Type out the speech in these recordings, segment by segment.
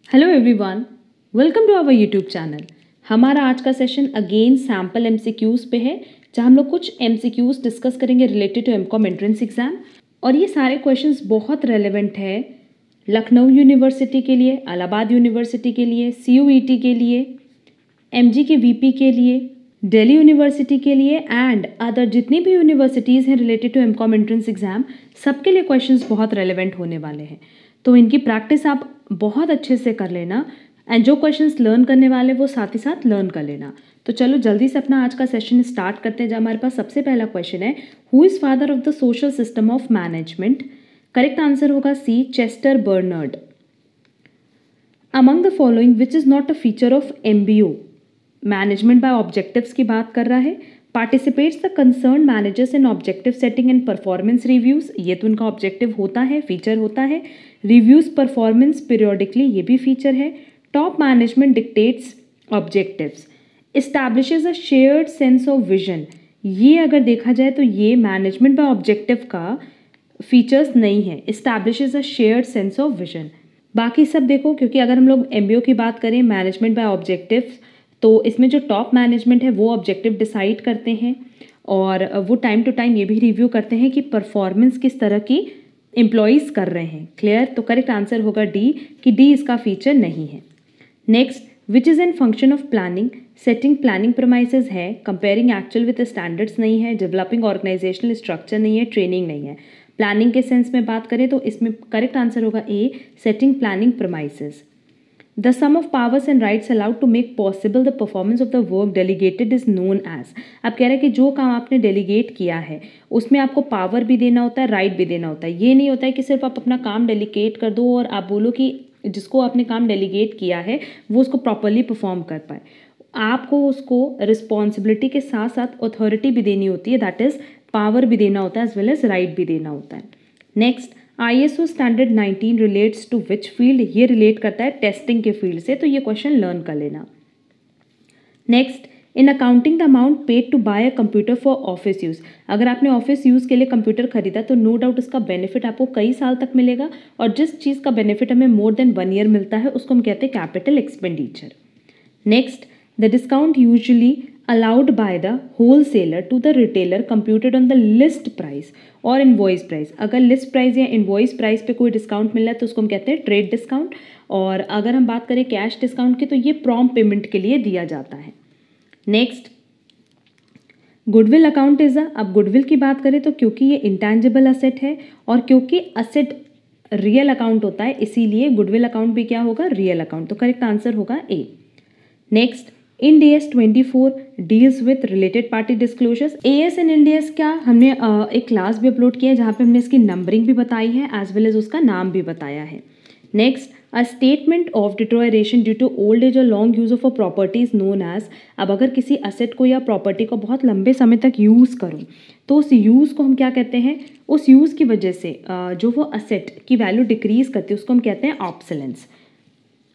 Hello everyone, welcome to our YouTube channel. हमारा आज का सेशन अगेन सैम्पल एमसीक्यूज पे है, जहाँ हम लोग कुछ एमसीक्यूज डिस्कस करेंगे related to MCom entrance exam. और ये सारे क्वेश्चंस बहुत रेलेवेंट है लखनऊ यूनिवर्सिटी के लिए, इलाहाबाद यूनिवर्सिटी के लिए, सीयूईटी के लिए, एमजी के वीपी के लिए, दिल्ली यूनिवर्सिटी के लिए एंड अदर जितनी भी यूनिवर्सिटीज़ हैं related to MCom entrance exam, सबके लिए क्वेश्चंस बहुत रेलेवेंट होने वाले हैं। तो इनकी प्रैक्टिस आप बहुत अच्छे से कर लेना एंड जो क्वेश्चंस लर्न करने वाले वो साथ ही साथ लर्न कर लेना। तो चलो जल्दी से अपना आज का सेशन स्टार्ट करते हैं। जहाँ हमारे पास सबसे पहला क्वेश्चन है, who is father of the social system of management? Correct answer होगा C, Chester Barnard. Among the following which is not a feature of MBO? Management by objectives की बात कर रहा है। Participates the concern managers in objective setting and performance reviews, ये तो उनका objective होता है, फीचर होता है। रिव्यूज परफॉर्मेंस पीरियोडिकली, ये भी फीचर है। Top management dictates objectives, establishes a shared sense of vision, ये अगर देखा जाए तो ये मैनेजमेंट बाय ऑब्जेक्टिव का फीचर्स नहीं है। Establishes a shared sense of vision. बाकी सब देखो, क्योंकि अगर हम लोग एमबीओ की बात करें मैनेजमेंट बाय ऑब्जेक्टिव, तो इसमें जो टॉप मैनेजमेंट है वो ऑब्जेक्टिव डिसाइड करते हैं और वो टाइम टू टाइम ये भी रिव्यू करते हैं कि परफॉर्मेंस किस तरह की एम्प्लॉयज़ कर रहे हैं। क्लियर? तो करेक्ट आंसर होगा डी, कि डी इसका फीचर नहीं है। Next, which is an function of planning? Setting planning premises है, कंपेयरिंग एक्चुअल विद स्टैंडर्ड्स नहीं है, डेवलपिंग ऑर्गेनाइजेशनल स्ट्रक्चर नहीं है, ट्रेनिंग नहीं है। प्लानिंग के सेंस में बात करें तो इसमें करेक्ट आंसर होगा A, setting planning premises. The sum of powers and rights allowed to make possible the performance of the work delegated is known as। अब कह रहा है कि जो काम आपने डेलीगेट किया है उसमें आपको पावर भी देना होता है, राइट भी देना होता है। ये नहीं होता है कि सिर्फ आप अपना काम डेलीगेट कर दो और आप बोलो कि जिसको आपने काम डेलीगेट किया है वो उसको प्रॉपरली परफॉर्म कर पाए। आपको उसको रिस्पॉन्सिबिलिटी के साथ साथ अथॉरिटी भी देनी होती है, दैट इज़ पावर भी देना होता है एज वेल एज राइट भी देना होता है। Next, ISO standard 19 relates to which field? ये रिलेट करता है टेस्टिंग के फील्ड से, तो ये क्वेश्चन लर्न कर लेना। Next, in accounting the amount paid to buy a computer for office use, अगर आपने ऑफिस यूज़ के लिए कंप्यूटर खरीदा तो नो डाउट उसका बेनिफिट आपको कई साल तक मिलेगा, और जिस चीज़ का बेनिफिट हमें मोर देन 1 ईयर मिलता है उसको हम कहते हैं capital expenditure. Next, the discount usually allowed by the wholesaler to the retailer computed on the list price और इनवॉइस प्राइस। अगर लिस्ट प्राइस या इनवॉइस प्राइस पे कोई डिस्काउंट मिल रहा है तो उसको हम कहते हैं ट्रेड डिस्काउंट, और अगर हम बात करें कैश डिस्काउंट की तो ये प्रॉम्प्ट पेमेंट के लिए दिया जाता है। नेक्स्ट, गुडविल अकाउंट इज अब गुडविल की बात करें तो क्योंकि ये इंटेंजिबल असेट है और क्योंकि असेट रियल अकाउंट होता है इसीलिए गुडविल अकाउंट भी क्या होगा? Real account. तो करेक्ट आंसर होगा A. Next, in AS 24 deals with related party disclosures. AS in India's क्या, हमने एक क्लास भी अपलोड किया है जहाँ पे हमने इसकी नंबरिंग भी बताई है एज वेल एज उसका नाम भी बताया है। Next, a statement of deterioration due to old age और long use of a property is known as. अब अगर किसी असेट को या प्रॉपर्टी को बहुत लंबे समय तक यूज़ करो तो उस यूज़ को हम क्या कहते हैं? उस यूज़ की वजह से जो वो असेट की वैल्यू डिक्रीज करती है उसको हम कहते हैं obsolescence.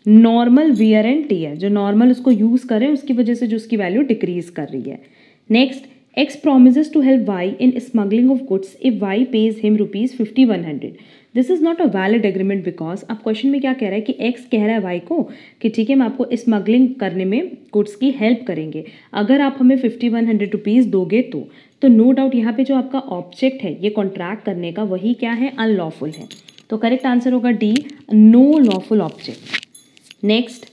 Normal wear and tear, जो नॉर्मल उसको यूज़ कर रहे हैं उसकी वजह से जो उसकी वैल्यू डिक्रीज कर रही है। Next, X promises to help Y in smuggling of goods if Y pays him ₹5100। This is not a valid agreement because अब क्वेश्चन में क्या कह रहा है कि एक्स कह रहा है वाई को कि ठीक है हम आपको स्मगलिंग करने में गुड्स की हेल्प करेंगे, अगर आप हमें ₹5100 दोगे तो नो डाउट यहाँ पे जो आपका ऑब्जेक्ट है ये कॉन्ट्रैक्ट करने का वही क्या है? अनलॉफुल है। तो करेक्ट आंसर होगा D, no lawful object. Next,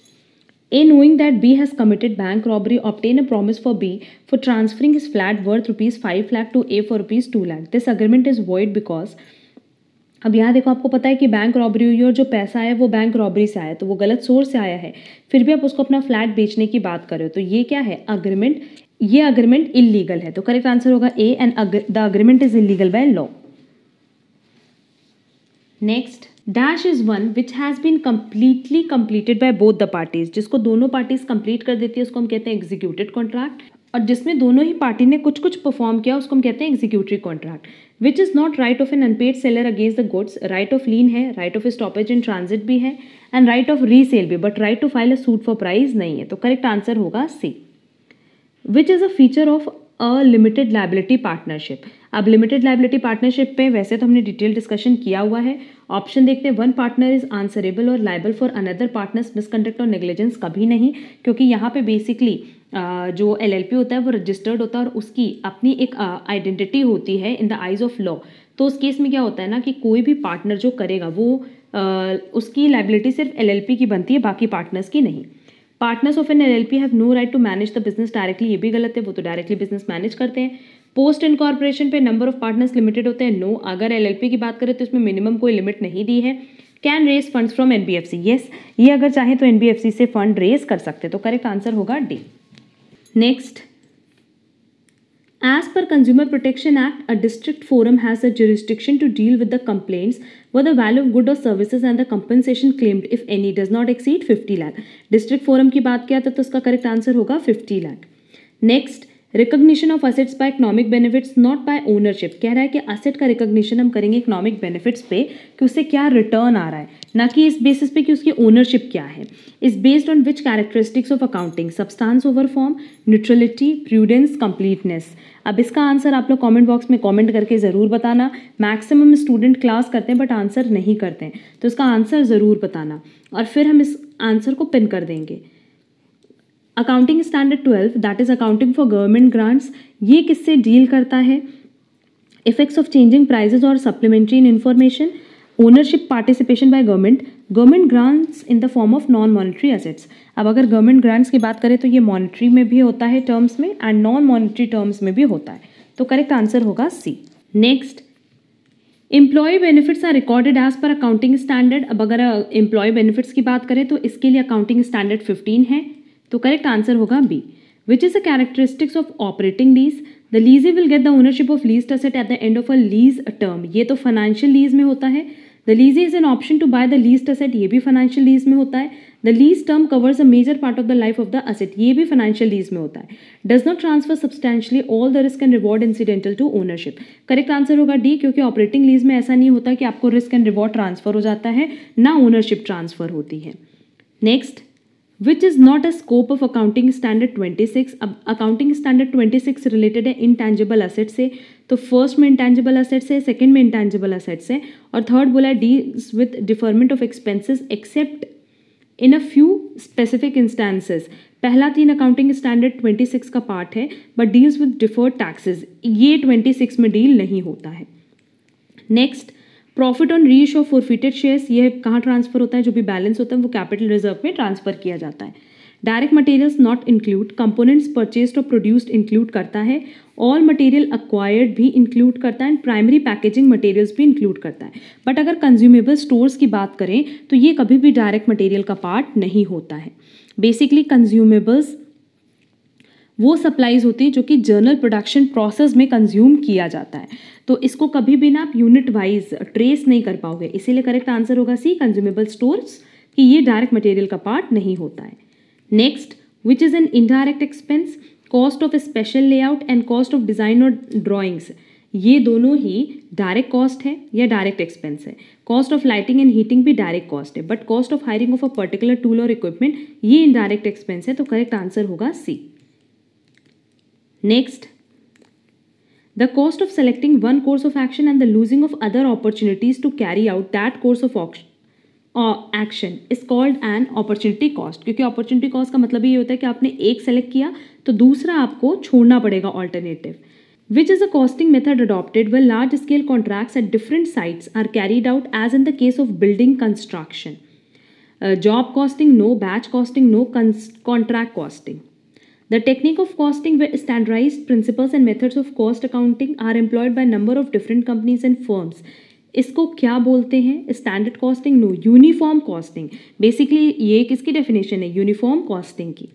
A knowing that B has committed bank robbery, obtain a promise for B for transferring his flat worth ₹5 lakh to A for ₹2 lakh. This agreement is void because अब यहाँ देखो आपको पता है कि bank robbery हुई और जो पैसा है वो बैंक रॉबरी से आया, तो वो गलत सोर्स से आया है, फिर भी आप उसको अपना फ्लैट बेचने की बात कर रहे हो, तो ये क्या है? अग्रीमेंट। ये अग्रीमेंट इलीगल है। तो करेक्ट आंसर होगा A, and the agreement is illegal by law. Next, dash is one which has been completely completed by both the parties, जिसको दोनों पार्टीज कंप्लीट कर देती है उसको हम कहते हैं एग्जीक्यूटेड कॉन्ट्रैक्ट, और जिसमें दोनों ही पार्टी ने कुछ कुछ परफॉर्म किया उसको हम कहते हैं executory contract. Which is not right of an unpaid seller against the goods, right of lien है, right of stoppage in transit भी है एंड राइट ऑफ रीसेल भी, but right to file a suit for price नहीं है। तो correct answer होगा C. Which is a feature of a limited liability partnership. अब limited liability partnership पे वैसे तो हमने डिटेल डिस्कशन किया हुआ है ऑप्शन देखते हैं, वन पार्टनर इज आंसरेबल और liable for another partners misconduct और नेग्लिजेंस, कभी नहीं, क्योंकि यहाँ पे बेसिकली जो LLP होता है वो रजिस्टर्ड होता है और उसकी अपनी एक आइडेंटिटी होती है in the eyes of law. तो उस केस में क्या होता है ना कि कोई भी पार्टनर जो करेगा वो उसकी लाइबिलिटी सिर्फ LLP की बनती है, बाकी पार्टनर्स की नहीं। Partners of an LLP have no right to manage the business directly, ये भी गलत है, वो तो डायरेक्टली बिजनेस मैनेज करते हैं। पोस्ट इनकॉर्पोरेशन पे नंबर ऑफ पार्टनर्स लिमिटेड होते हैं, नो। अगर LLP की बात करें तो इसमें मिनिमम कोई लिमिट नहीं दी है। Can raise funds from NBFC, yes, ये अगर चाहे तो NBFC से फंड रेज कर सकते हैं, तो करेक्ट आंसर होगा D. Next, As per Consumer Protection Act, a district forum has the jurisdiction to deal with the complaints where the value of good or services and the compensation claimed, if any, does not exceed 50 lakh. District forum की बात किया तो उसका correct answer होगा 50 lakh. Next, recognition of assets by economic benefits not by ownership, कह रहा है कि असेट का रिकॉग्निशन हम करेंगे इकोनॉमिक बेनिफिट्स पे कि उससे क्या रिटर्न आ रहा है, ना कि इस बेसिस पे कि उसकी ओनरशिप क्या है। Is based on which characteristics of accounting, substance over form, neutrality, prudence, completeness. अब इसका आंसर आप लोग कमेंट बॉक्स में कमेंट करके ज़रूर बताना। मैक्सिमम स्टूडेंट क्लास करते हैं बट आंसर नहीं करते हैं, तो इसका आंसर ज़रूर बताना और फिर हम इस आंसर को पिन कर देंगे। Accounting standard 12 that is accounting for government grants, ये किससे डील करता है? इफेक्ट्स ऑफ चेंजिंग प्राइजेस और supplementary in information, ownership participation by government, government grants in the form of non monetary assets. अब अगर गवर्नमेंट ग्रांट्स की बात करें तो ये मॉनेटरी में भी होता है टर्म्स में एंड नॉन मॉनेटरी टर्म्स में भी होता है, तो करेक्ट आंसर होगा C. Next, employee benefits are recorded as per accounting standard. अब अगर एम्प्लॉय बेनिफिट्स की बात करें तो इसके लिए अकाउंटिंग स्टैंडर्ड 15 है, तो करेक्ट आंसर होगा B. Which is the characteristics of operating lease, the lessee will get the ownership of leased asset at the end of a lease term, ये तो फाइनेंशियल लीज में होता है। The lessee is an option to buy the leased asset, ये भी financial lease में होता है। The lease term covers a major part of the life of the asset, ये भी फाइनेंशियल लीज में होता है। Does not transfer substantially all the risk and reward incidental to ownership, correct answer होगा D, क्योंकि ऑपरेटिंग लीज में ऐसा नहीं होता कि आपको रिस्क एंड रिवॉर्ड ट्रांसफर हो जाता है, ना ओनरशिप ट्रांसफर होती है। Next, which is not a scope of accounting standard 26। अब अकाउंटिंग स्टैंडर्ड 26 रिलेटेड है इंटैंजिबल एसेट से, तो फर्स्ट में इंटैंजिबल एसेट्स है, सेकंड में इंटैंजिबल एसेट्स है और थर्ड बोला deals with deferment of expenses accept in a few specific instances. पहला 3 अकाउंटिंग स्टैंडर्ड 26 का पार्ट है but deals with deferred taxes, ये 26 में डील नहीं होता है। नेक्स्ट, प्रॉफिट ऑन री इशू ऑफ फॉरफिटेड शेयर्स, ये कहाँ ट्रांसफर होता है? जो भी बैलेंस होता है वो कैपिटल रिजर्व में ट्रांसफर किया जाता है। Direct materials not include, components purchased और प्रोड्यूस्ड इंक्लूड करता है, ऑल मटेरियल अक्वायर्ड भी इंक्लूड करता है एंड प्राइमरी पैकेजिंग मटेरियल्स भी इंक्लूड करता है। बट अगर कंज्यूमेबल स्टोर्स की बात करें तो ये कभी भी डायरेक्ट मटेरियल का पार्ट नहीं होता है। बेसिकली कंज्यूमेबल्स वो सप्लाईज होती है जो कि जर्नल प्रोडक्शन प्रोसेस में कंज्यूम किया जाता है, तो इसको कभी भी ना आप यूनिट वाइज ट्रेस नहीं कर पाओगे, इसीलिए करेक्ट आंसर होगा सी, कंज्यूमेबल स्टोर्स, कि ये डायरेक्ट मटेरियल का पार्ट नहीं होता है। Next, which is an indirect expense, cost of special layout and cost of design और ड्राइंग्स, ये दोनों ही डायरेक्ट कॉस्ट है या डायरेक्ट एक्सपेंस है। Cost of lighting and heating भी डायरेक्ट कॉस्ट है, but cost of hiring of a particular tool और equipment ये इनडायरेक्ट एक्सपेंस है, तो करेक्ट आंसर होगा सी। Next, the cost of selecting one course of action and the losing of other opportunities to carry out that course of action is called an opportunity cost, क्योंकि opportunity cost का मतलब ये होता है कि आपने एक सेलेक्ट किया तो दूसरा आपको छोड़ना पड़ेगा alternative. Which is a costing method adopted where large scale contracts at different sites are carried out as in the case of building construction. Job costing no, batch costing no, contract costing. The technique of costing where standardized principles and methods of cost accounting are employed by number of different companies and firms. इसको क्या बोलते हैं? Standard costing no, uniform costing. Basically ये किसकी definition है? Uniform costing की।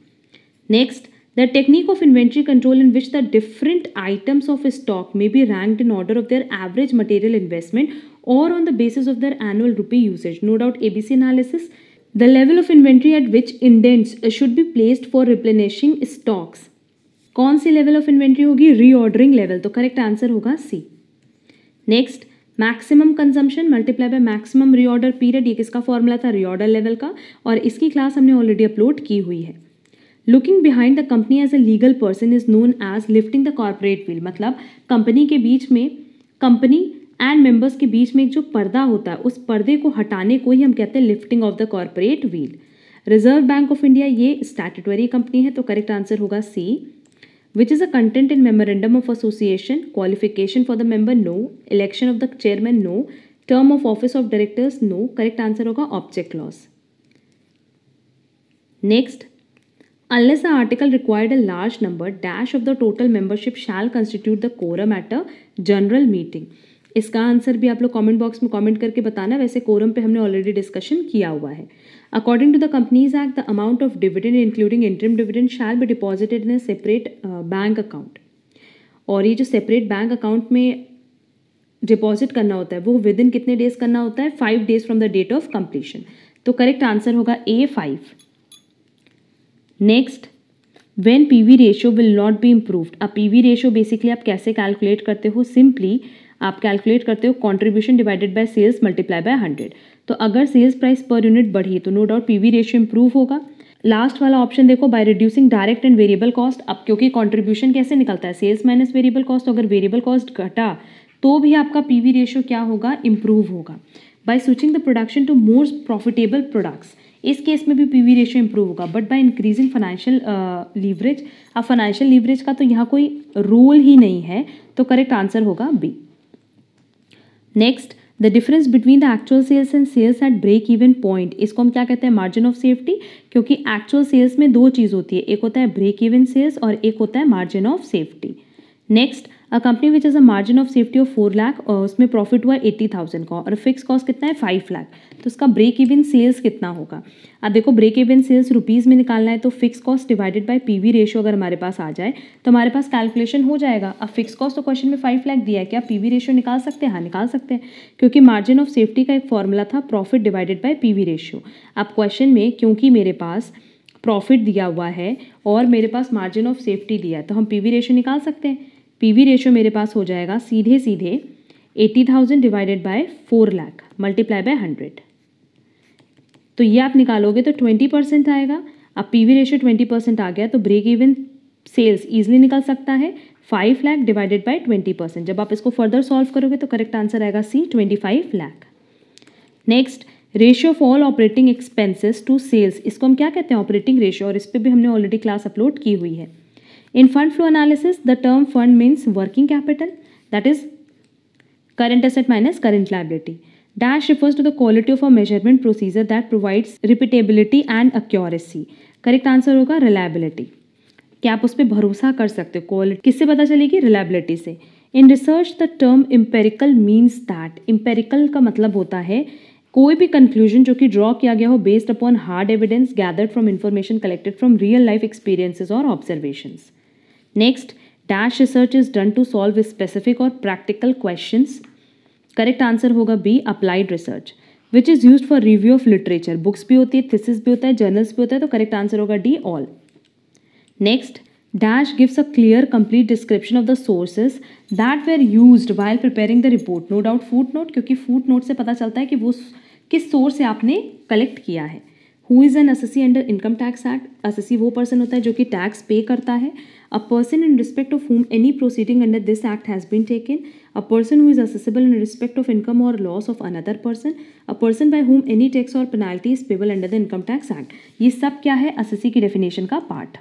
Next, the technique of inventory control in which the different items of stock may be ranked in order of their average material investment और on the basis of their annual rupee usage. No doubt ABC analysis. The level of inventory at which indents should be placed for replenishing stocks. कौन सी level of inventory होगी? Reordering level, तो correct answer होगा C. Next, maximum consumption multiply by maximum reorder period, ये किसका formula था? Reorder level का, और इसकी क्लास हमने ऑलरेडी अपलोड की हुई है। Looking behind the company as a legal person is known as lifting the corporate veil, मतलब कंपनी के बीच में कंपनी एंड मेंबर्स के बीच में एक जो पर्दा होता है उस पर्दे को हटाने को ही हम कहते हैं lifting of the corporate veil. Reserve bank of India ये स्टैट्यूटरी कंपनी है, तो करेक्ट आंसर होगा C. Which is a content in memorandum of association, qualification for the member no, election of the chairman no, term of office of directors no, correct answer होगा object clause. Next, unless the article required a large number dash of the total membership shall constitute the quorum at a general meeting। इसका answer भी आप लोग comment box में comment करके बताना। वैसे quorum पे हमने ऑलरेडी डिस्कशन किया हुआ है। According to the Companies Act the amount of dividend including interim dividend shall be deposited in a separate bank account. और ये जो सेपरेट बैंक अकाउंट में डिपॉजिट करना होता है वो विद इन कितने डेज करना होता है? 5 days from the date of completion. तो करेक्ट आंसर होगा A 5। Next, when PV ratio will not be improved. अब पीवी रेशियो बेसिकली आप कैसे कैलकुलेट करते हो? सिंपली आप कैलकुलेट करते हो contribution divided by sales multiply by 100। तो अगर सेल्स प्राइस पर यूनिट बढ़ी तो no doubt PV ratio improve होगा। लास्ट वाला ऑप्शन देखो, by reducing direct and variable cost. अब क्योंकि कॉन्ट्रीब्यूशन कैसे निकलता है? Sales minus variable cost. अगर वेरिएबल कॉस्ट घटा तो भी आपका पीवी रेशियो क्या होगा? इंप्रूव होगा। By switching the production to more profitable products, इस केस में भी पीवी रेशियो इंप्रूव होगा। But by increasing financial leverage, अब फाइनेंशियल लीवरेज का तो यहाँ कोई रोल ही नहीं है, तो करेक्ट आंसर होगा B. Next, the difference between the actual sales and sales at break even point, इसको हम क्या कहते हैं? Margin of safety. क्योंकि एक्चुअल सेल्स में दो चीज़ होती है, एक होता है ब्रेक इवन सेल्स और एक होता है margin of safety. Next, a company which is a margin of safety of 4 lakh और उसमें प्रॉफिट हुआ 80,000 का और फिक्स कॉस्ट कितना है? 5 लाख। तो उसका ब्रेक इवन सेल्स कितना होगा? अब देखो, ब्रेक इवन सेल्स रुपीज़ में निकालना है तो fix cost divided by PV ratio अगर हमारे पास आ जाए तो हमारे पास कैलकुलेशन हो जाएगा। अब फिक्स कॉस्ट तो क्वेश्चन में 5 लाख दिया है, क्या पीवी रेशियो निकाल सकते हैं? हाँ, निकाल सकते हैं, क्योंकि मार्जिन ऑफ सेफ्टी का एक फॉर्मूला था profit divided by PV ratio. अब क्वेश्चन में क्योंकि मेरे पास प्रॉफिट दिया हुआ है और मेरे पास मार्जिन ऑफ सेफ्टी दिया है तो हम पीवी रेशियो निकाल सकते हैं। पीवी रेशियो मेरे पास हो जाएगा सीधे सीधे 80,000 divided by 4 lakh multiply by 100। तो ये आप निकालोगे तो 20% आएगा। अब पीवी रेशियो 20% आ गया तो ब्रेक इवन सेल्स ईजिली निकल सकता है 5 लाख डिवाइडेड बाय 20%। जब आप इसको फर्दर सॉल्व करोगे तो करेक्ट आंसर आएगा C 25 lakh. Next, ratio of all operating expenses to sales, इसको हम क्या कहते हैं? Operating ratio. और इस पर भी हमने ऑलरेडी क्लास अपलोड की हुई है। In fund flow analysis, the term fund means working capital, that is current asset minus current liability. Dash refers to the quality of a measurement procedure that provides repeatability and accuracy. Correct answer होगा reliability. क्या आप उस पर भरोसा कर सकते हो? Quality किससे पता चलेगी? reliability से। In research, the term empirical means that, empirical का मतलब होता है कोई भी कंक्लूजन जो कि ड्रॉ किया गया हो based upon hard evidence gathered from information collected from real life experiences और observations. Next, dash research is done to solve specific और प्रैक्टिकल क्वेश्चंस। करेक्ट आंसर होगा B, applied research, which is used for review of literature. Books भी होती है, thesis भी होता है, journals भी होता है, तो करेक्ट आंसर होगा D, all. Next, dash gives a clear complete description of the sources that were used while preparing the report. No doubt footnote, क्योंकि फुट नोट से पता चलता है कि वो किस सोर्स से आपने कलेक्ट किया है। Who is an assessee under income tax act, assessee वो पर्सन होता है जो कि टैक्स पे करता है। A person in respect of whom any proceeding under this act has been taken, a person who is assessable in respect of income or loss of another person, a person by whom any tax or penalty is payable under the income tax act। ये सब क्या है? Assessee की definition का part.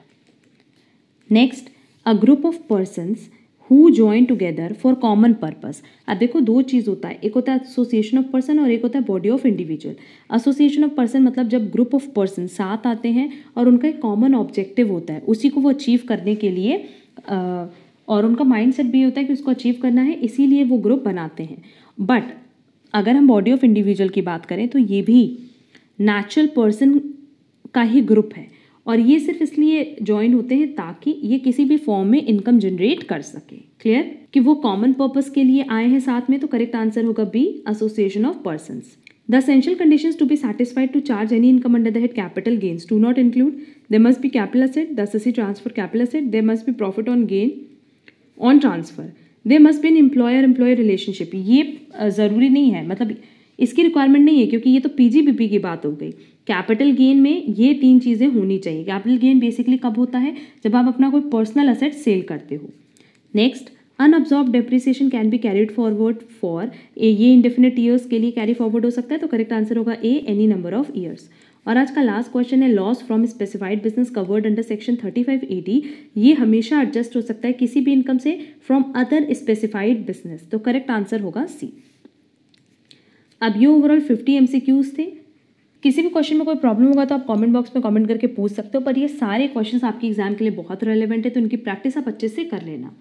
Next, a group of persons who join together for common purpose. अब देखो, दो चीज़ होता है, एक होता है एसोसिएशन ऑफ पर्सन और एक होता है body of individual. Association of person मतलब जब ग्रुप ऑफ पर्सन साथ आते हैं और उनका एक कॉमन ऑब्जेक्टिव होता है, उसी को वो अचीव करने के लिए और उनका माइंडसेट भी होता है कि उसको अचीव करना है, इसीलिए वो ग्रुप बनाते हैं। बट अगर हम बॉडी ऑफ इंडिविजुअल की बात करें तो ये भी नेचुरल पर्सन का ही ग्रुप है और ये सिर्फ इसलिए ज्वाइन होते हैं ताकि ये किसी भी फॉर्म में इनकम जनरेट कर सके। क्लियर कि वो कॉमन पर्पस के लिए आए हैं साथ में, तो करेक्ट आंसर होगा B, association of persons. The essential conditions to be satisfied to charge any income under the head capital gains do not include there must be capital asset, the assessee transfer capital asset, there must be profit on gain on transfer, there must be an employer employer relationship. ये ज़रूरी नहीं है, मतलब इसकी requirement नहीं है क्योंकि ये तो पीजीबीपी की बात हो गई। कैपिटल गेन में ये 3 चीज़ें होनी चाहिए। कैपिटल गेन बेसिकली कब होता है? जब आप अपना कोई पर्सनल असेट सेल करते हो। Next, unabsorb depreciation can be carried forward for a, ये इंडेफिनिट ईयर्स के लिए कैरी फॉरवर्ड हो सकता है, तो करेक्ट आंसर होगा ए, एनी नंबर ऑफ ईयर्स। और आज का लास्ट क्वेश्चन है loss from specified business covered under section 3580, ये हमेशा एडजस्ट हो सकता है किसी भी इनकम से फ्रॉम अदर स्पेसिफाइड बिजनेस, तो करेक्ट आंसर होगा सी। अब ये ओवरऑल 50 MCQs थे। किसी भी क्वेश्चन में कोई प्रॉब्लम होगा तो आप कमेंट बॉक्स में कमेंट करके पूछ सकते हो, पर ये सारे क्वेश्चंस आपके एग्जाम के लिए बहुत रेलेवेंट है, तो इनकी प्रैक्टिस आप अच्छे से कर लेना।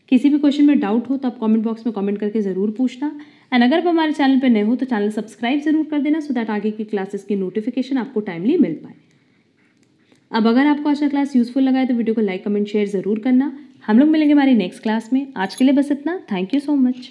किसी भी क्वेश्चन में डाउट हो तो आप कमेंट बॉक्स में कमेंट करके ज़रूर पूछना। एंड अगर आप हमारे चैनल पर नए हो तो चैनल सब्सक्राइब जरूर कर देना, सो दैट आगे की क्लासेस की नोटिफिकेशन आपको टाइमली मिल पाए। अब अगर आपको आज का क्लास यूजफुल लगा है तो वीडियो को लाइक कमेंट शेयर ज़रूर करना। हम लोग मिलेंगे हमारी नेक्स्ट क्लास में। आज के लिए बस इतना। Thank you so much.